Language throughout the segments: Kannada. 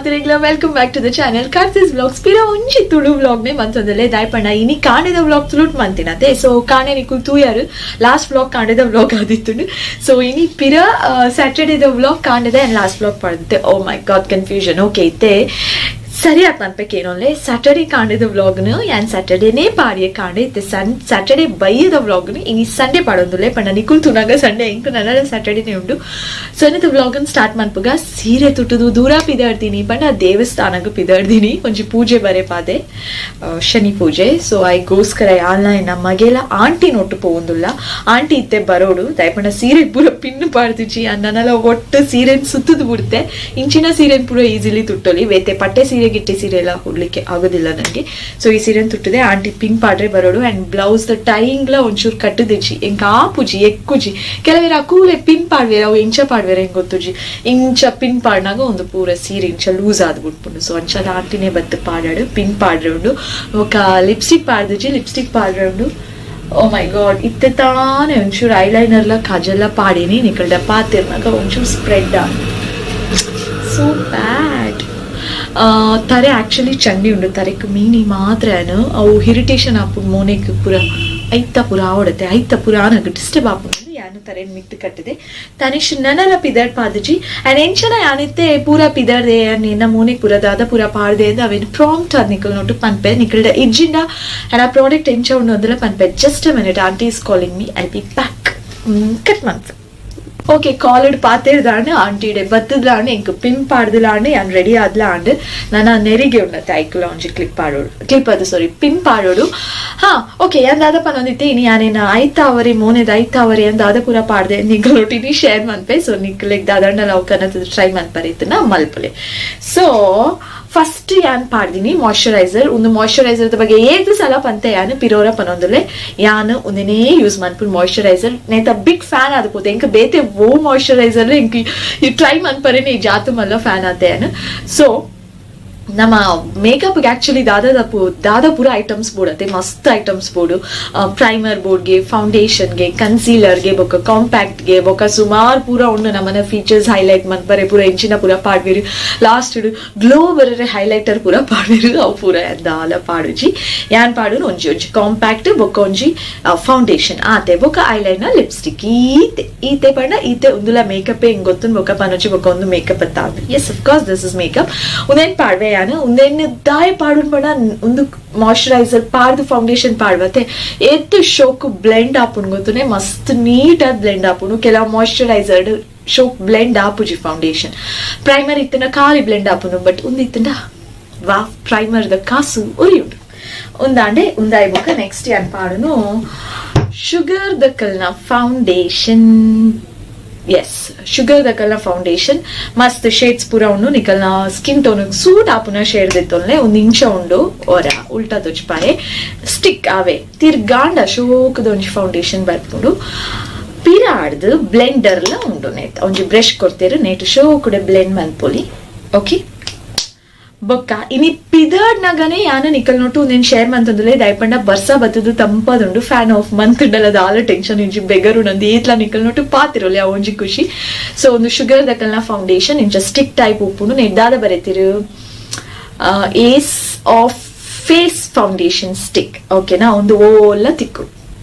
welcome back to the channel. Karthi's vlogs. Pira onji Tulu vlog ne mantondale daypanda ini kaanida vlog tulut mantinate. So kaane nikul 2 yaru last vlog kaanida vlog adittundu. So ini pira Saturday the vlog kaanida and last vlog padite. Oh my god, confusion. Okay, te ಸರಿಯಾಗಿ ಅನ್ಬೇಕೇನೋಲೆ ಸ್ಯಾಟರ್ಡೇ ಕಾಂಡಿದ ವ್ಲಾಗ್ನು ಯಾನ್ ಸ್ಯಾಟರ್ಡೇನೇ ಪಾಡಿಯ ಕಾಂಡೆ ಸ್ಯಾಟರ್ಡೇ ಬೈಯದ ವ್ಲಾಗ್ನು ಇನಿ ಸಂಡೇ ಪಾಡೋದುಲೆ ಪಂಡ ನಿಕುಲ್ ತುನಾಗ ಸಂಡೇ ಇಂಕ ನನ್ನ ಸ್ಯಾಟರ್ಡೇನೇ ಉಂಡು ಸೊ ಅನ್ನದ ವ್ಲಾಗನ್ ಸ್ಟಾರ್ಟ್ ಮನ್ಪುಗ ಸೀರೆ ತುಟ್ಟುದು ದೂರ ಪಿದಾಡ್ತೀನಿ ಪಂಡ ದೇವಸ್ಥಾನಗ ಪಿದಾಡ್ತೀನಿ ಒಂಜಿ ಪೂಜೆ ಬರೆ ಪಾದೆ ಶನಿ ಪೂಜೆ ಸೊ ಐಗೋಸ್ಕರ ಆನ್ಲೈನ್ ನಮಗೆಲ್ಲ ಆಂಟಿ ನೋಟು ಪೋವಂದುಲ್ಲ ಆಂಟಿ ಇತ್ತೆ ಬರೋಡು ದಯಪಂಡ ಸೀರೆ ಪೂರ ಪಿನ್ನು ಪಾಡ್ತಿಜಿ ಅನ್ನನೆಲ್ಲ ಒಟ್ಟು ಸೀರೆನ್ ಸುತ್ತದು ಬಿಡುತ್ತೆ ಇಂಚಿನ ಸೀರೆನ್ ಪೂರ ಈಸಿಲಿ ತುಟ್ಟೊಲಿ ವೇತೆ ಪಟ್ಟೆ ಸೀರೆ ಗಿಟ್ಟಿ ಸೀರೆ ಎಲ್ಲ ಉಡ್ಲಿಕ್ಕೆ ಆಗೋದಿಲ್ಲ ನನಗೆ ಸೊ ಈ ಸೀರೆನ್ ತುಟ್ಟಿದೆ ಆಂಟಿ ಪಿನ್ ಪಾಡ್ರೆ ಬರೋಡು ಅಂಡ್ ಬ್ಲೌಸ್ ದ ಟೈಯಿಂಗ್ಲ ಒಂಚೂರು ಕಟ್ಟದಿಜಿ ಎಂಕ ಆಪುಜಿ ಎಕ್ಕುಜಿ ಕೆಲವೇರ ಆ ಕೂಲೆ ಪಿನ್ ಪಾಡ್ವೇರ ಅವು ಇಂಚ ಪಾಡ್ವೇರ ಹೆಂಗ್ ಗೊತ್ತುಜಿ ಇಂಚ ಪಿನ್ ಪಾಡ್ನಾಗ ಒಂದು ಪೂರ ಸೀರೆ ಇಂಚ ಲೂಸ್ ಆದ್ಬಿಟ್ಬಿಟ್ಟು ಸೊ ಅಂಚದ ಆಂಟಿನೇ ಬತ್ತು ಪಾಡಾಡು ಪಿನ್ ಪಾಡ್ರೆ ಉಂಡು ఒక ಲಿಪ್ಸ್ಟಿಕ್ ಪಾಡ್ದಿಜಿ ಲಿಪ್ಸ್ಟಿಕ್ ಪಾಡ್ರೆ ಉಂಡು ಓ ಮೈ ಗಾಡ್ ಇತ್ತೆ ತಾನೇ ಒಂಚೂರು ಐಲೈನರ್ಲ ಕಾಜೆಲ್ಲ ಪಾಡೀನಿ ನಿಕಲ್ಡ ಪಾತಿರ್ನಾಗ ಒಂಚೂರು ಸ್ಪ್ರೆಡ್ ಸೊ ಬ್ಯಾಡ್ ತರೆ ಆಕ್ಚುಲಿ ಚಂಡಿ ಉಂಡು ತರೆಕ್ ಮೀನಿ ಮಾತ್ರ ಅವು ಇರಿಟೇಷನ್ ಆಪುಂಡು ಮೋನೆಕ್ ಪೂರ ಐತ ಪೂರ ಆವಡತ್ತೆ ಐತ ಪೂರ ಆನಗ ಡಿಸ್ಟರ್ಬ್ ಆಪುಂಡು ಯಾನು ತರೆನ್ ಮಿಕ್ತು ಕಟ್ಟಿದೆ ತನಿಷ್ ನನಲ ಪಿದಡ್ ಪಾದಜಿ ಅಂಡ್ ಎಂಚನ ಯಾನಿತ್ತೆ ಪೂರ ಪಿದಡ್ದೆ ನಿನ್ನ ಮೋನೆಕ್ ಪೂರ ದಾದ ಪೂರ ಪಾಡ್ದೆ ಅಂದ ಅವೇನು ಪ್ರಾಂಪ್ಟ್ ಆದ್ ನಿಕಲ್ ನೋಟು ಪನ್ಪೆ ನಿಕಲ್ಡ ಇಜ್ಜಿಂದ ಅಂಡ್ ಆ ಪ್ರಾಡಕ್ಟ್ ಎಂಚ ಉಂಡು ಅಂದಲ್ಲ ಪನ್ಪೆ just a minute aunty is calling me I be back ಕಟ್ ಮಂತ್ ஓகே காலடு பாத்தேதான்னு ஆண்டிடே பத்துதான்னு எனக்கு பின் பாடுதலான்னு யான் ரெடி ஆதலாண்டு ನಾನು ನೆರಿಗೆ ಉನ್ನತೆ ಐಕುಲ ಒಂಜಿ ಕ್ಲಿಪ್ ಅದು ಸಾರಿ ಪಿನ್ ಪಾಡೋಡು ಹಾ ಓಕೆ ಯಾನ್ ದಾದ ಪನೊಂದಿತ್ತೆ ಇನಿ ಯಾನೇನ ಐತಾವರಿ ಮೋನೆದ ಐತಾವರಿ ಅಂದ್ ದಾದ ಪೂರ ಪಾಡ್ದೆ ನಿಗಲೊಟ್ಟಿನಿ ಶೇರ್ ಮನ್ಪೆ ಸೊ ನಿಕ್ಲೆಗ್ ದಾದಂಡ ಲವ್ ಕನ್ನದ ಟ್ರೈ ಮನ್ಪರಿತ್ತು ನಾ ಮಲ್ಪಲೆ ಸೊ ಫಸ್ಟ್ ಯಾನ್ ಪಾಡ್ದಿನಿ ಮಾಯ್ಶ್ಚರೈಸರ್ ಒಂದು ಮಾಯ್ಶ್ಚರೈಸರ್ ಬಗ್ಗೆ ಏದು ಸಲ ಪಂತೆ ಯಾನ್ ಪಿರೋರ ಪನೊಂದುಲೆ ಯಾನ್ ಒಂದನೇ ಯೂಸ್ ಮನ್ಪುಲ್ ಮಾಯ್ಶ್ಚರೈಸರ್ ನೇತ ಬಿಗ್ ಫ್ಯಾನ್ ಆದಪೋತೆ ಎಂಕ ಬೇತೆ ಓ ಮಾಯ್ಶ್ಚರೈಸರ್ ಎಂಕ ಈ ಟ್ರೈ ಮನ್ಪರೆ ನೀ ಜಾತು ಮಲ್ಲ ಫ್ಯಾನ್ ಆತೆ ಯಾನ್ ಸೊ ನಮ್ಮ ಮೇಕಪ್ ಆಕ್ಚುಲಿ ದಾದ ಪೂರ ಐಟಮ್ಸ್ ಬೋಡತ್ತೆ ಮಸ್ತ್ ಐಟಮ್ಸ್ ಬೋಡು ಪ್ರೈಮರ್ ಬೋರ್ಡ್ಗೆ ಫೌಂಡೇಶನ್ಗೆ ಕನ್ಸೀಲರ್ಗೆ ಬೊಕ್ಕ ಕಾಂಪ್ಯಾಕ್ಟ್ಗೆ ಬೊಕ್ಕ ಸುಮಾರು ಪೂರ ಉಂಡು ನಮ್ಮನ ಫೀಚರ್ಸ್ ಹೈಲೈಟ್ ಮನ್ಪರೆ ಪೂರ ಎಂಚಿನ ಪೂರ ಪಾಡ್ವೇರು ಲಾಸ್ಟ್ ಗ್ಲೋ ಬರರೆ ಹೈಲೈಟರ್ ಪೂರ ಪಾಡ್ವೇರು ಅವು ಪೂರ ದಾಲ ಪಾಡುಜಿ ಯಾನ್ ಪಾಡು ಒಂಜಿ ಕಾಂಪ್ಯಾಕ್ಟ್ ಬೊಕ್ಕ ಒಂಜಿ ಫೌಂಡೇಶನ್ ಆತೆ ಬೊಕ್ಕ ಐಲೈನರ್ ಲಿಪ್ಸ್ಟಿಕ್ ಈತೆ ಪಂಡ ಈತೆ ಒಂದುಲ ಮೇಕಪ್ ಹೆಂಗ್ ಗೊತ್ತು ಬೊಕ್ಕ ಪನೊಜಿ ಬೊಕ್ಕ ಒಂದು ಮೇಕಪ್ ಅತ್ತ yes of course this is makeup ಒಂದೇನ್ ಪಾಡ್ವೆ ಒಂದೇನು ದಾಯ ಪಾಡು ಪಡ ಒಂದು ಮಾಯ್ಶ್ಚರೈಸರ್ ಪಾಡ್ದು ಫೌಂಡೇಶನ್ ಪಾಡ್ವತ್ತೆ ಎದ್ದು ಶೋಕ್ ಬ್ಲೆಂಡ್ ಆಪುಂಡು ಗೊತ್ತುನೆ ಮಸ್ತ್ ನೀಟ್ ಆಗಿ ಬ್ಲೆಂಡ್ ಆಪುಂಡು ಕೆಲವು ಮಾಯ್ಶ್ಚರೈಸರ್ ಶೋಕ್ ಬ್ಲೆಂಡ್ ಆಪುಜಿ ಫೌಂಡೇಶನ್ ಪ್ರೈಮರ್ ಇತ್ತನ ಖಾಲಿ ಬ್ಲೆಂಡ್ ಆಪುಂಡು ಬಟ್ ಒಂದಿತ್ತಂಡ ವಾ ಪ್ರೈಮರ್ ದ ಕಾಸು ಉರಿಯುಂಡು ಒಂದಾಂಡೆ ಒಂದಾಯಿ ಬೊಕ ನೆಕ್ಸ್ಟ್ ಏನ್ ಪಾಡುನು ಶುಗರ್ ದ ಕಲ್ನ ಫೌಂಡೇಶನ್ ಎಸ್ ಶುಗರ್ ದಕಲ್ನ ಫೌಂಡೇಶನ್ ಮಸ್ತ್ ಶೇಡ್ಸ್ ಪೂರ ಉಂಡು ನಿಕಲ್ನ ಸ್ಕಿನ್ ಟೋನ್ ಸೂಟ್ ಆಪುನ ಶೇಡ್ ದಿತ್ತೊಲ್ಲೆ ಒಂದು ಇಂಚ ಉಂಡು ಒರ ಉಲ್ಟಾ ತುಚ್ಪಾರೆ ಸ್ಟಿಕ್ ಆವೆ ತಿರ್ಗಾಂಡ ಶೋಕದ ಒಂಜಿ ಫೌಂಡೇಶನ್ ಬರ್ಪುಂಡು ಪಿರಾಡ್ದು ಬ್ಲೆಂಡರ್ಲ ಉಂಡು ನೇತ್ ಒಂಜಿ ಬ್ರಷ್ ಕೊಡ್ತೇರು ನೇಟ್ ಶೋಕುಡೆ ಬ್ಲೆಂಡ್ ಮನ್ಪೊಲಿ ಓಕೆ ಬೊಕ್ಕ ಇನಿ ಪಿದಾಡ್ನಾಗನೆ ಯಾನ ನಿಕಲ್ ನೋಟು నేను షేర్ మంతుందులే దయపండ బర్సా బతుదు తంపదుండు ఫ్యాన్ ఆఫ్ మంత్ ఉండల ಆಲ ಟೆನ್ಷನ್ ಇಂಜಿ ಬೆಗರು ನಂದು ಏತ್ಲ ನಿಕಲ್ ನೋಟು ಪಾತಿರೋಲಿ ಆ ಒಂಜಿ ಖುಷಿ ಸೊ ಒಂದು ಶುಗರ್ ದಕಲ್ನ ಫೌಂಡೇಶನ್ ಇಂಚ ಸ್ಟಿಕ್ ಟೈಪ್ ಉಪ್ಪುನು ನೆಡ್ದಾದ ಬರೆತಿರು ace of face foundation stick ಓಕೆನಾ ಒಂದು ಓಲ ತಿಕ್ಕು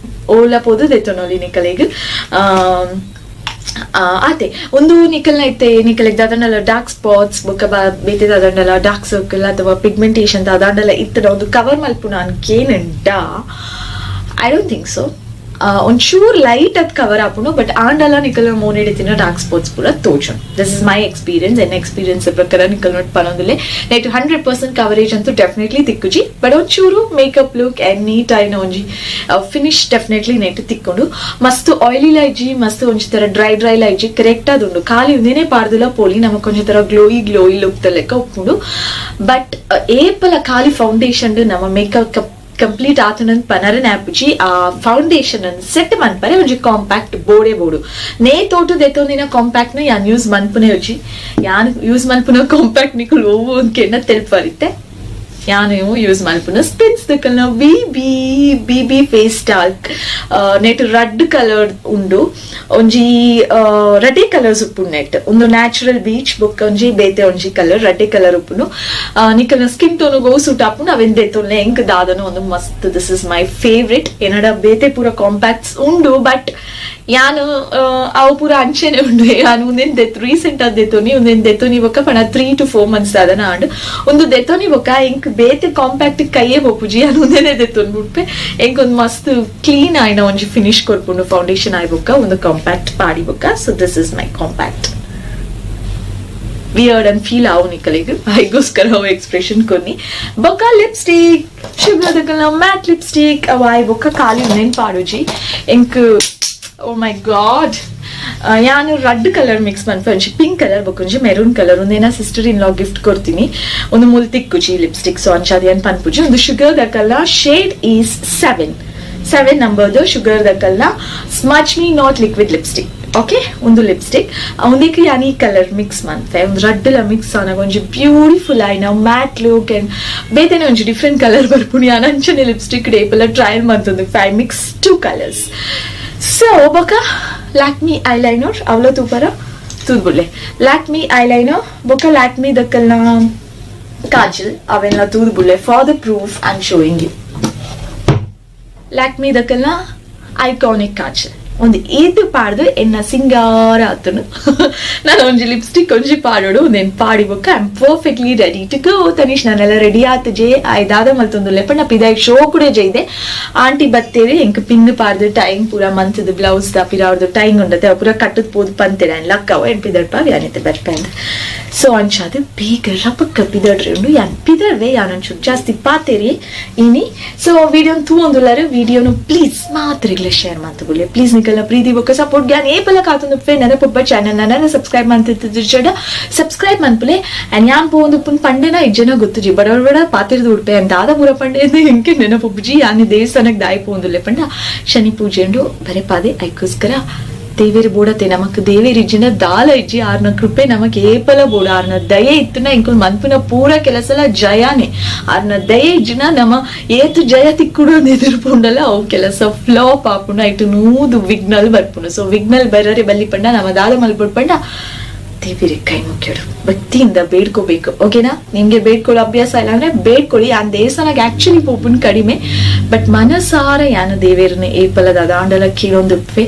ಓಲ ಪೋದು ದೆತ್ತೊನೊಲಿ ನಿಕಲೆಗ್ ಆತೆ ಒಂದು ನಿಕಲ್ನ ಐತೆ ನಿಕಲೆಗ್ ದಾದಂಡಲ ಡಾರ್ಕ್ ಸ್ಪಾಟ್ಸ್ ಬೊಕ್ಕ ಬೇತೆ ದಾದಂಡಲ ಡಾರ್ಕ್ ಸರ್ಕಲ್ ಅಥವಾ ಪಿಗ್ಮೆಂಟೇಶನ್ ದಾದಂಡಲ ಇತ್ತದ ಒಂದು ಕವರ್ ಮಲ್ಪುನ ಅನ್ಕೇನಂಡ ಐ ಡೋಂಟ್ ಥಿಂಕ್ ಸೊ ಒಂಚೂರು ಲೈಟ್ ಅದ್ ಕವರ್ ಆಪುನು ಬಟ್ ಆಂಡಲ ನಿಕಲ್ ಮೋನೆಡಿತಿನ ಡಾರ್ಕ್ ಸ್ಪಾಟ್ಸ್ ಪೂರ ತೋಚನ್ ದಿಸ್ ಇಸ್ ಮೈ ಎಕ್ಸ್ಪೀರಿಯನ್ಸ್ ಎನ್ ಎಕ್ಸ್ಪೀರಿಯನ್ಸ್ ಪ್ರಕಾರ ನಿಕಲ್ ನೋಟ್ ಪನೊಂದುಲೆ ನೈಟ್ 100% ಕವರೇಜ್ ಅಂತೂ ಡೆಫಿನೆಟ್ಲಿ ತಿಕ್ಕುಜಿ ಬಟ್ ಒಂಚೂರು ಮೇಕಪ್ ಲುಕ್ ಅಂಡ್ ನೀಟ್ ಆಯ್ನ ಒಂಜಿ ಫಿನಿಶ್ ಡೆಫಿನೆಟ್ಲಿ ನೈಟ್ ತಿಕ್ಕೊಂಡು ಮಸ್ತ್ ಆಯಿಲಿ ಲೈಜಿ ಮಸ್ತ್ ಒಂಜಿ ತರ ಡ್ರೈ ಲೈಜಿ ಕರೆಕ್ಟ್ ಆದುಂಡು ಖಾಲಿ ಒಂದೇನೆ ಪಾಡ್ದುಲ ಪೋಲಿ ನಮಕ್ ಒಂಜಿ ತರ ಗ್ಲೋಯಿ ಲುಕ್ ಲೆಕ್ಕ ಉಪ್ಪುಂಡು ಬಟ್ ಏಪಲ ಖಾಲಿ ಫೌಂಡೇಶನ್ ನಮ್ಮ ಮೇಕಪ್ ಕಂಪ್ಲೀಟ್ ಆತನಂದ್ ಪನರನ್ ಆಪುಜಿ ಆ ಫೌಂಡೇಶನ್ ಅನ್ನು ಸೆಟ್ ಮನ್ಪರೆ ಒಂಜಿ ಕಾಂಪ್ಯಾಕ್ಟ್ ಬೋಡು ನೇ ತೋಟು ದೆತ್ತೊಂದಿನ ಕಾಂಪ್ಯಾಕ್ಟ್ ನ ಯಾನ್ ಯೂಸ್ ಮನ್ಪುನೆ ಉಜಿ ಯಾನ್ ಯೂಸ್ ಮನ್ಪುನ ಕಾಂಪ್ಯಾಕ್ಟ್ ನಿಕುಲ್ ಓವು ಒಂದ್ಕೆನ್ನ ತೆಲ್ಪರಿತ್ತೆ ಯಾನು ಯೂಸ್ ಮಲ್ಪುನ ಸ್ಪಿಟ್ಸ್ ದಕಲ್ನ ಬಿಬಿ ಫೇಸ್ ಟಾಲ್ಕ್ ನೆಟ್ ರೆಡ್ ಕಲರ್ ಉಂಡು ಒಂಜಿ ರೆಡ್ಡೆ ಕಲರ್ಸ್ ಉಪ್ಪುಂಡು ನೆಟ್ ಒಂದು ನ್ಯಾಚುರಲ್ ಬೀಚ್ ಬೊಕ್ಕ ಒಂಜಿ ಬೇತೆ ಒಂಜಿ ಕಲರ್ ರೆಡ್ಡೆ ಕಲರ್ ಉಪ್ಪುಂಡು ನಿಕಲ್ನ ಸ್ಕಿನ್ ಟೋನ್ ಗೋ ಸೂಟ್ ಆಪುಂಡು ಅವೆನ್ ದೆತ್ತೊಲ್ಲೆ ಎಂಕ್ ದಾದನ ಒಂದು ಮಸ್ತ್ ದಿಸ್ ಇಸ್ ಮೈ ಫೇವ್ರೆಟ್ ಏನಡ ಬೇತೆ ಪೂರ ಕಾಂಪ್ಯಾಕ್ಟ್ಸ್ ಉಂಡು ಬಟ್ ಯಾನು ಅವು ಪೂರ ಅಂಚೆನೆ ಉಂಡು ಯಾನು ಒಂದೇನು ದೆತ್ತು ರೀಸೆಂಟ್ ಆದ ದೆತ್ತೋನಿ ಒಂದೇನು ದೆತ್ತೋನಿ ಬೊಕ್ಕ ಪಣ 3 to 4 months ಆದನ ಆಂಡ್ ಒಂದು ದೆತ್ತೋನಿ ಬೊಕ್ಕ ಎಂಕ್ ಬೇತೆ ಕಾಂಪ್ಯಾಕ್ಟ್ ಕೈಯೇ ಬೊಪ್ಪುಜಿ ಯಾನು ಒಂದೇನೆ ದೆತ್ತೋನ್ ಬಿಟ್ಪೆ ಎಂಕ್ ಒಂದು ಮಸ್ತ್ ಕ್ಲೀನ್ ಆಯ್ನ ಒಂಜಿ ಫಿನಿಶ್ ಕೊರ್ಪುಂಡು ಫೌಂಡೇಶನ್ ಆಯ್ ಬೊಕ್ಕ ಒಂದು ಕಾಂಪ್ಯಾಕ್ಟ್ ಪಾಡಿ ಬೊಕ್ಕ so this is my compact weird and feel ಆವು ನಿಕಲಿಗೆ ಐಗೋಸ್ಕರ ಅವು ಎಕ್ಸ್ಪ್ರೆಷನ್ ಕೊನ್ನಿ ಬೊಕ್ಕ ಲಿಪ್ಸ್ಟಿಕ್ ಶುಭ್ರದಕಲ್ನ ಮ್ಯಾಟ್ ಲಿಪ್ಸ್ಟಿಕ್ ಅವ ಆಯ್ ಬೊಕ್ಕ ಖಾಲಿ ನೆನ್ ಪಾಡುಜಿ ಎಂಕ್ ಓ ಮೈ ಗಾಡ್ ಯಾನು ರೆಡ್ ಕಲರ್ ಮಿಕ್ಸ್ ಮನ್ಪೆ ಒಂಜಿ ಪಿಂಕ್ ಕಲರ್ ಬೊಕೊಂಜಿ ಮೆರೂನ್ ಕಲರ್ ಒಂದೇನ ಸಿಸ್ಟರ್ ಇನ್ ಲಾ ಗಿಫ್ಟ್ ಕೊಡ್ತೀನಿ ಒಂದು ಮುಲ್ ತಿಕ್ಕುಜಿ ಲಿಪ್ಸ್ಟಿಕ್ ಸೊ ಅಂಚಾದಿ ಅನ್ ಪನ್ಪುಜಿ ಒಂದು ಶುಗರ್ ದಕಲ್ನ ಶೇಡ್ ಈಸ್ 7 ನಂಬರ್ದು ಶುಗರ್ ದಕಲ್ನ smudge me not liquid lipstick okay ಒಂದು ಲಿಪ್ಸ್ಟಿಕ್ ಅವನಿಗೆ ಯಾನಿ ಕಲರ್ ಮಿಕ್ಸ್ ಮನ್ಪೆ ಒಂದು ರೆಡ್ ಲ ಮಿಕ್ಸ್ ಆನಾಗ ಒಂಜಿ ಬ್ಯೂಟಿಫುಲ್ ಆಯ್ನ ಮ್ಯಾಟ್ ಲುಕ್ ಅಂಡ್ ಬೇತೆನೆ ಒಂಜಿ ಡಿಫ್ರೆಂಟ್ ಕಲರ್ ಬರ್ಪುಣಿ ಅನಂಚನೆ ಲಿಪ್ಸ್ಟಿಕ್ ಡೇಪೆಲ್ಲ ಟ್ರಯಲ್ ಮಂತೊಂದು 5 ಮಿಕ್ಸ್ 2 ಕಲರ್ಸ್ ಸೊ ಬೊಕ ಲ್ಯಾಕ್ಮಿ ಐಲೈನರ್ ಅವಲ ತೂಪರ ತೂದ್ಬುಡ್ಲೆ ಲ್ಯಾಕ್ಮಿ ಐಲೈನರ್ ಬೊಕ ಲ್ಯಾಕ್ಮಿ ದಕ್ಕಲ್ನ ಕಾಜಲ್ ಅವೆಲ್ಲ ತೂದ್ಬುಡ್ಲೆ for the proof I am showing you Lakme ದಕ್ಕಲ್ನ ಐಕಾನಿಕ್ ಕಾಜಲ್ ಒಂದು ಏತು ಪಾಡ್ದು ಎನ್ನ ಸಿಂಗಾರ ಆತನು ನಾನು ಒಂಜಿ ಲಿಪ್ಸ್ಟಿಕ್ ಒಂಜಿ ಪಾಡೋಡು ಒಂದೇನು ಪಾಡಿ ಬೊಕ್ಕ I am perfectly ready to go Tanish ನಾನೆಲ್ಲ ರೆಡಿ ಆತಜೆ ಆಯ್ದಾದ ಮಲ್ತೊಂದು ಲೆಪಣ್ಣ ಪಿದಾಯಿ ಶೋ ಕೂಡ ಜೈದೆ ಆಂಟಿ ಬತ್ತೇರಿ ಎಂಕ್ ಪಿನ್ ಪಾಡ್ದು ಟೈಮ್ ಪೂರ ಮಂತದ ಬ್ಲೌಸ್ ದ ಪಿರಾವ್ದು ಟೈಮ್ ಉಂಡತೆ ಪೂರ ಕಟ್ಟದ್ ಪೋದು ಪಂತೇನೆ ಅನ್ ಲಕ್ಕವ ಎನ್ ಪಿದಡ್ಪ ಯಾನಿತ್ತೆ ಬರ್ಪಂದ ಸೊ ಅಂಚಾದ ಬೇಗ ರಪಕ್ಕ ಪಿದಡ್ರಿ ಉಂಡು ಯಾನ್ ಪಿದಡ್ವೆ ಯಾನೊಂಚೂರು ಜಾಸ್ತಿ ಪಾತೇರಿ ಇನಿ ಸೊ ವಿಡಿಯೋನ್ ತೂವೊಂದುಲ್ಲಾರು ವಿಡಿಯೋನು ಪ್ಲೀಸ್ ಮಾತ್ರಿಗ್ಲೆ ಶೇರ್ ಮಾಡ್ತಗುಲ್ಲೆ ಪ್ಲೀಸ್ ನಿಕಲ್ನ ಪ್ರೀತಿ ಬೊಕ್ಕ ಸಪೋರ್ಟ್ ಗ್ಯಾನ್ ಏಪಲ ಕಾತೊಂದುಪ್ಪೆ ನೆನಪೊಬ್ಬ ಚಾನಲ್ ನನ್ನ ಸಬ್ಸ್ಕ್ರೈಬ್ ಮಾಡ್ತಿದ್ದು ಜಡ ಸಬ್ಸ್ಕ್ರೈಬ್ ಮನ್ಪುಲೆ ಅಂಡ್ ಯಾನ್ ಪೋಂದುಪ್ಪನ್ ಪಂಡೆನ ಇಜ್ಜನ ಗೊತ್ತುಜಿ ಬಡ ಪಾತಿರ್ದು ಉಡ್ಪೆ ಅಂಡ್ ದಾದ ಪೂರ ಪಂಡೆ ಎಂಕೆ ನೆನಪೊಬ್ಬುಜಿ ಯಾನಿ ದೇವಸ್ಥಾನಕ್ಕೆ ದಾಯಿ ಪೋಂದುಲ್ಲೆ ಪಂಡ ಶನಿ ಪೂಜೆ ಉಂಡು ಬರೆ ಪಾದೆ ಐಕೋಸ್ಕರ ದೇವೇರಿ ಬೋಡತೆ ನಮಕ್ ದೇವೇರಿ ಇಜ್ಜಿನ ದಾಲ ಇಜ್ಜಿ ಆರ್ನ ಕೃಪೆ ನಮಕ್ ಏಪಲ ಬೋಡ ಆರ್ನ ದಯೆ ಇತ್ತನ ಇಂಕೊಲ್ ಮನ್ಪುನ ಪೂರ ಕೆಲಸಲ ಜಯಾನೆ ಆರ್ನ ದಯೆ ಇಜ್ಜಿನ ನಮ ಏತು ಜಯ ತಿಕ್ಕುಡು ಎದುರುಪುಂಡಲ್ಲ ಅವು ಕೆಲಸ ಫ್ಲಾಪ್ ಆಪುಂಡ ಐಟು ನೂದು ವಿಘ್ನಲ್ ಬರ್ಪುಂಡು ಸೊ ವಿಘ್ನಲ್ ಬರ್ರರೆ ಬಲ್ಲಿ ಪಂಡ ನಮ್ಮ ದಾದ ಮಲ್ಪುಡ್ ದೇವಿರಿ ಕೈ ಮುಖ್ಯರು ಭಕ್ತಿಯಿಂದ ಬೇಡ್ಕೋಬೇಕು ಓಕೆನಾ ನಿಮ್ಗೆ ಬೇಡ್ಕೊಳ್ಳೋ ಅಭ್ಯಾಸ ಇಲ್ಲ ಅಂದ್ರೆ ಬೇಡ್ಕೊಳ್ಳಿ ಆ ದೇವಸ್ಥಾನಕ್ಕೆ ಆಕ್ಚುಲಿ ಪೋಪುನ್ ಕಡಿಮೆ ಬಟ್ ಮನಸಾರ ಯಾನ ದೇವೇರನೆ ಏಪಲದ ದಾಂಡಲ ಕೀಳೊಂದುಪ್ಪೆ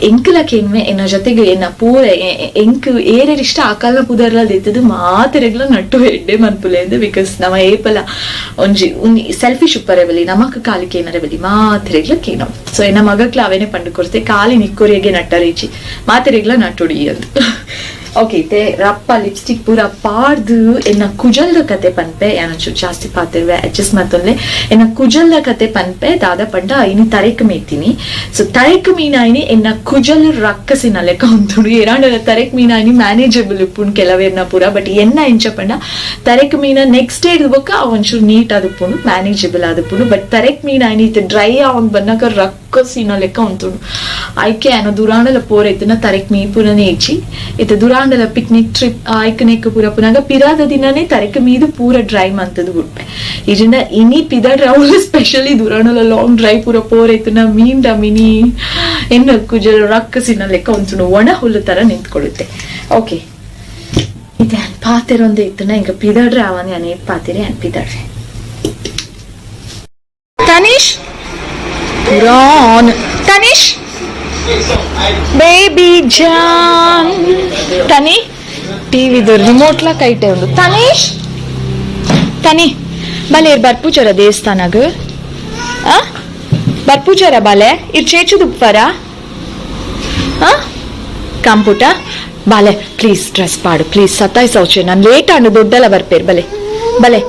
ಎಂಕಲ ಕೇನ್ವೆ ಎನ್ನ ಜೊತೆಗೆ ಎನ್ನ ಪೂರ ಎಂಕ್ ಏರಿಷ್ಟ ಆಕಲ್ನ ಪುದರ್ಲ ದೆತ್ತದು ಮಾತೆರೆಗ್ಲ ನಟ್ಟು ಎಡ್ಡೆ ಮನ್ಪುಲೆ ಎಂದು ಬಿಕಾಸ್ ನಮ್ಮ ಏಪಲ ಒಂಜಿ ಸೆಲ್ಫಿಶ್ ಉಪ್ಪರೆ ಬಲಿ ನಮಕ್ ಕಾಲಿಕೆ ಏನರೆ ಬಲಿ ಮಾತೆರೆಗ್ಲ ಕೇನೋ ಸೊ ಎನ್ನ ಮಗಕ್ಲ ಅವೇನೆ ಪಂಡು ಕೊಡ್ತೆ ಕಾಲಿ ನಿಕ್ಕೋರಿಯಗೆ ನಟ್ಟರೀಚಿ ಮಾತೆರೆಗ್ಲ ನಟ್ಟೊಡಿ ಅಂತ ಓಕೆ ಇತ್ತೆ ರಪ್ಪ ಲಿಪ್ಸ್ಟಿಕ್ ಪೂರ ಪಾಡ್ದು ಎನ್ನ ಕುಜಲ್ದ ಕತೆ ಪನ್ಪೆ ಯಾನೊಂಚೂರು ಜಾಸ್ತಿ ಪಾತಿರ್ವೆ ಅಡ್ಜಸ್ಟ್ ಮತ್ತೊಂದೆ ಎನ್ನ ಕುಜಲ್ದ ಕತೆ ಪನ್ಪೆ ದಾದ ಪಂಡ ಇನಿ ತರೇಕ ಮೇಯ್ತೀನಿ ಸೊ ತರೇಕ ಮೀನಾಯಿನಿ ಎನ್ನ ಕುಜಲ್ ರಕ್ಕಸಿನ ಲೆಕ್ಕ ಉಂಟು ಎರಾಂಡಲ ತರೇಕ ಮೀನಾಯಿನಿ ಮ್ಯಾನೇಜಬಲ್ ಉಪ್ಪುಂಡು ಕೆಲವೇರ್ನ ಪೂರ ಬಟ್ ಎನ್ನ ಎಂಚ ಪಂಡ ತರೇಕ ಮೀನ ನೆಕ್ಸ್ಟ್ ಡೇ ಇಡ್ಬೇಕ ಒಂಚೂರು ನೀಟ್ ಆದುಪ್ಪುಂಡು ಮ್ಯಾನೇಜಬಲ್ ಆದುಪ್ಪುಂಡು ಬಟ್ ತರೇಕ ಮೀನಾಯಿನಿ ಇತ್ತೆ ಡ್ರೈ ಆನ್ ಬನ್ನಕ ರಕ್ಕಸಿನ ಲೆಕ್ಕ ಉಂಟುಂಡು ಆಯ್ಕೆ ಏನೋ ದುರಾಂಡಲ ಪೋರ ಇತ್ತನ ತರೇಕ ಮೀ ಪುನನೆ ಇಚ್ಚಿ ಇತ್ತೆ ದುರಾಂಡಲ ಪಿಕ್ನಿಕ್ ಟ್ರಿಪ್ ಆಯ್ಕನೆಕ್ ಪೂರ ಪುನಗ ಪಿರಾದ ದಿನನೇ ತರೇಕ ಮೀದು ಪೂರ ಡ್ರೈವ್ ಮಂತದ್ದು ಬಿಟ್ಪೆ ಇಜಿಂದ ಇನಿ ಪಿದಡ್ ರೌಲ್ ಸ್ಪೆಷಲಿ ದುರಾಂಡಲ ಲಾಂಗ್ ಡ್ರೈವ್ ಪೂರ ಪೋರ ಇತ್ತನ ಮೀನ್ ಮಿನಿ ಎನ್ನ ಕುಜಲ್ ರಕ್ಕಸಿನ ಲೆಕ್ಕ ಉಂಟು ಒಣ ಹುಲ್ಲು ತರ ನಿಂತ್ಕೊಳ್ಳುತ್ತೆ ಓಕೆ ಇದೆ ಪಾತೆರೊಂದೇ ಇತ್ತನ ಹಿಂಗ ಪಿದಡ್ರೆ ಅವನೇ ಅನೇ ಪಾತಿರಿ ಅನ್ ಪಿದಡ್ರೆ ತನೀಶ್ ಪುರಾನ್ ತನೀಶ್ ಬೇಬಿ ಜಾನ್ ತನಿ ಟಿವಿದು ರಿಮೋಟ್ ಲ ಕೈಟೆ ಉಂಡು ತನೀಶ್ ತನಿ ಬಲೆ ಬರ್ಪೂಚರ ದೇವಸ್ಥಾನಗ ಬರ್ಪೂಚರ ಬಲೆ ಇರ್ ಚೇಚುದು ಉಪ್ಪರ ಕಂಪುಟ ಬಲೆ ಪ್ಲೀಸ್ ಡ್ರೆಸ್ ಪಾಡು ಪ್ಲೀಸ್ ಸತಾಯಿಸೌಚೆ ನಾನು ಲೇಟ್ ಆಂಡು ದೊಡ್ಡಲ್ಲ ಬರ್ಪೇರ್ ಬಲೆ ಬಲೆ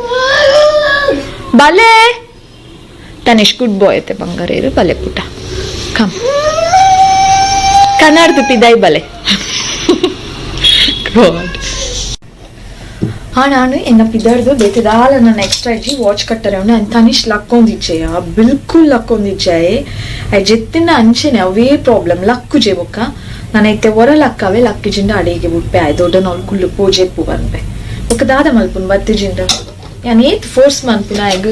ಬಲೆ ತನೀಶ್ ಗುಡ್ ಬಾಯ್ ಐತೆ ಬಂಗಾರೇರು ಬಲೆ ಪುಟ ಕಮ್ ಕನ್ನಡದ ಪಿದಾಯಿ ಬಲೆ ನಾನು ಎನ್ನ ಪಿದರ್ದು ಬೇತಿದಾಲ ನನ್ನ ಎಕ್ಸ್ಟ್ರಾ ಇಜ್ಜಿ ವಾಚ್ ಕಟ್ಟರೆ ಉಂಡು ಅಂಡ್ ತನಿಷ್ ಲಕ್ಕೊಂದಿಜ್ಜೆಯ ಬಿಲ್ಕುಲ್ ಲಕ್ಕೊಂದಿಜ್ಜಾಯೆ ಐ ಜೆತ್ತಿನ ಅಂಚೆನೆ ಅವೇ ಪ್ರಾಬ್ಲಮ್ ಲಕ್ಕುಜೆ ಬೊಕ್ಕ ನಾನು ಐತೆ ಒರ ಲಕ್ಕವೇ ಲಕ್ಕಿಜಿಂದ ಅಡಿಗೆ ಬಿಟ್ಪೆ ಆಯ್ ದೊಡ್ಡ ನೋಲ್ ಕುಲ್ಲು ಪೂಜೆ ಪೂ ಬಂದ್ಬೆ ಬೊಕ್ಕ ದಾದ ಮಲ್ಪುನ್ ಬತ್ತಿಜಿಂದ ಯಾನೇತ್ ಫೋರ್ಸ್ ಮನ್ಪುನ egg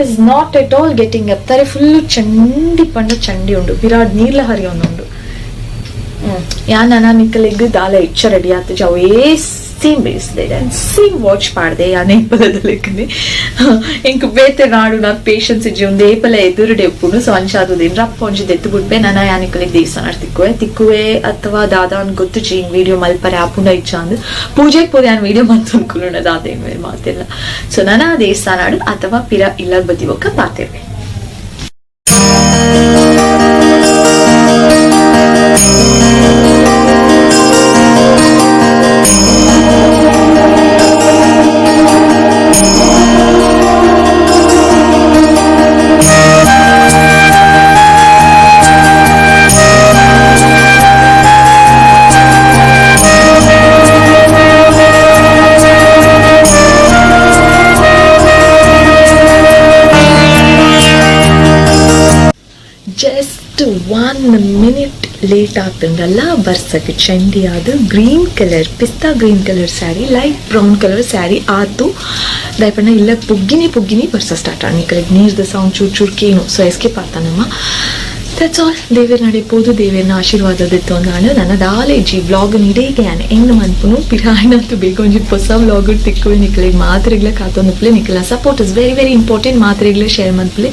is not at all getting up ತಾರೆ ಫುಲ್ಲು ಚಂಡಿ ಪಂಡ ಚಂಡಿ ಉಂಡು ಬಿರಾಡ್ ನೀರ್ಲ ಹರಿ ಒಂದುಂಡು ಯಾನ್ ಅನ ನಿಕ್ಕಲೆಗ್ ದಾಲ ಇಚ್ಚ ರೆಡಿ ಆತ ಜಾವೇ ಸೇಮ್ ಬೇಯಿಸಿದೆ ಸೇಮ್ ವಾಚ್ ಪಾಡ್ದೆ ಯಾನ್ ಏಪಲದಲೆಕ್ಕನೆ ಎಂಕ್ ಬೇತೆ ನಾಡು ನಾಕ್ ಪೇಷನ್ಸ್ ಇಜ್ಜಿ ಒಂದು ಏಪಲ ಎದುರುಡೆ ಉಪ್ಪುನು ಸೊ ಅಂಚಾದುದೇನು ರಪ್ಪ ಒಂಜಿದ್ ಎತ್ತು ಬಿಡ್ಬೆ ನಾನು ಯಾನಿಕ್ಕಲಿಗೆ ದೇವಸ್ಥಾನ ತಿಕ್ಕುವೆ ಅಥವಾ ದಾದಾನ್ ಗೊತ್ತು ಜೀನ್ ವಿಡಿಯೋ ಮಲ್ಪರೆ ಆಪುಂಡ ಇಚ್ಚ ಅಂದ್ ಪೂಜೆಗೆ ಪೋದೆ ಯಾನ್ ವಿಡಿಯೋ ಮಂತ್ ಅನ್ಕೊಳ್ಳೋಣ ದಾದೇನ್ ಮೇಲೆ ಮಾತಿಲ್ಲ ಸೊ ನಾನು ಆ ದೇವಸ್ಥಾನ ಅಥವಾ ಪಿರ ಇಲ್ಲಾಗ ಬದಿ ಒಕ್ಕ ಪಾತಿರ್ವೆ. ಜಸ್ಟ್ 1 minute ಲೇಟ್ ಆಗ್ತಂಗಲ್ಲ ಬರ್ಸಕ್ಕೆ ಚಂಡಿ ಅದು ಗ್ರೀನ್ ಕಲರ್ ಪಿಸ್ತಾ green colour sari light brown colour sari ಆತು ದಯಪಣ್ಣ ಇಲ್ಲ ಪುಗ್ಗಿನಿ ಬರ್ಸ ಸ್ಟಾರ್ಟ್ ಆಗಿ ಕಡೆ ನೀರ್ದ ಸೌಂಡ್ ಚೂರ್ ಚೂರ್ ಕೇನು ಸೊ ಎಸ್ಕೇಪ್ ಆಗ್ತಾನಮ್ಮ. That's all. ದೇವೇರ್ ನಡೆಯಬಹುದು ದೇವೇರ್ನ ಆಶೀರ್ವಾದದಿತ್ತು ಅಂದಾನು ನನ್ನ ದಾಲೇಜಿ ಬ್ಲಾಗ್ ಇಡೀಗೆ ಹೆಂಗ್ ಮನ್ಪುನು ಪಿರಾಯಿನಂತೂ ಬೇಕು ಒಂಜಿ ಹೊಸ ಬ್ಲಾಗ್ ತಿಕ್ಕುವೆ ನಿಕ್ಕಲಿಗೆ ಮಾತ್ರೆಗಳ ಕಾತೊಂದುಪ್ಲೆ ನಿಕ್ಕಲ support is very very important ಮಾತ್ರೆಗಳ ಶೇರ್ ಮನ್ಪುಲೆ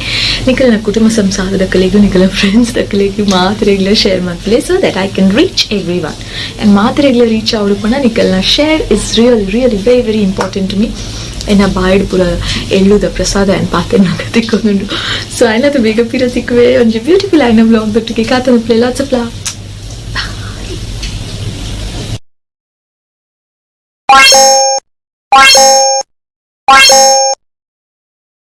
ನಿಕ್ಕಲ ನನ್ನ ಕುಟುಂಬ ಸಂಸಾರದ ಕಲೆಗೂ ನಿಕ್ಕಲ ಫ್ರೆಂಡ್ಸ್ ಕಲೆಗೂ ಮಾತ್ರೆಗಳ ಶೇರ್ ಮನ್ಪುಲೆ so that I can reach everyone and ಮಾತ್ರೆಗಳ ರೀಚ್ ಅವರು ಪಣ ನಿಕ್ಕಲ್ನ share is really very very important to me ಎನ್ನ ಬಾಯ್ಡ್ ಪೂರ ಎಳ್ಳುದ ಪ್ರಸಾದ ಆ್ಯಂಡ್ ಪಾತ್ರೆ ನಾಗ ತಿಕ್ಕೊಂಡುಂಡು ಸೊ ಆಯ್ನದು ಬೇಗ ಪಿರ ತಿಕ್ಕುವೆ ಒಂಜಿ ಬ್ಯೂಟಿಫುಲ್ ಆಯ್ನ ಬ್ಲಾಗ್ ದೊಟ್ಟಿಗೆ ಕಾತೊಂದುಪ್ಲೆ ಲಾಟ್ಸ್ ಆಫ್ ಲವ್.